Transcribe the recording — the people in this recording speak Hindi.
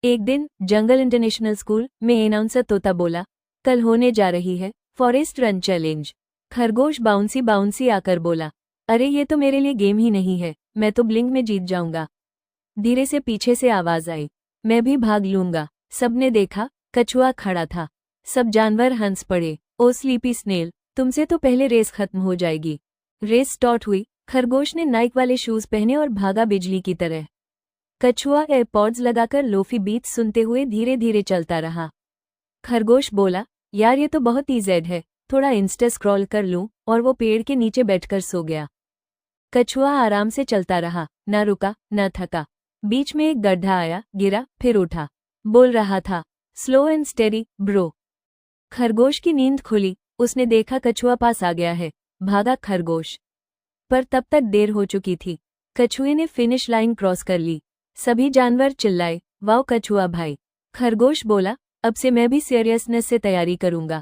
एक दिन जंगल इंटरनेशनल स्कूल में अनाउंसर तोता बोला, कल होने जा रही है फॉरेस्ट रन चैलेंज। खरगोश बाउंसी बाउंसी आकर बोला, अरे ये तो मेरे लिए गेम ही नहीं है, मैं तो ब्लिंक में जीत जाऊंगा। धीरे से पीछे से आवाज आई, मैं भी भाग लूंगा। सबने देखा, कछुआ खड़ा था। सब जानवर हंस पड़े। ओ स्लीपी स्नेल, तुमसे तो पहले रेस खत्म हो जाएगी। रेस स्टार्ट हुई। खरगोश ने नाइक वाले शूज पहने और भागा बिजली की तरह। कछुआ एयरपॉड्स लगाकर लोफी बीट्स सुनते हुए धीरे धीरे चलता रहा। खरगोश बोला, यार ये तो बहुत ईज़ी है, थोड़ा इंस्टा स्क्रॉल कर लूं, और वो पेड़ के नीचे बैठकर सो गया। कछुआ आराम से चलता रहा, न रुका न थका। बीच में एक गड्ढा आया, गिरा, फिर उठा। बोल रहा था, स्लो एंड स्टेडी ब्रो। खरगोश की नींद खुली। उसने देखा कछुआ पास आ गया है। भागा खरगोश, पर तब तक देर हो चुकी थी। कछुए ने फिनिश लाइन क्रॉस कर ली। सभी जानवर चिल्लाए, वाओ कछुआ भाई। खरगोश बोला, अब से मैं भी सीरियसनेस से तैयारी करूंगा।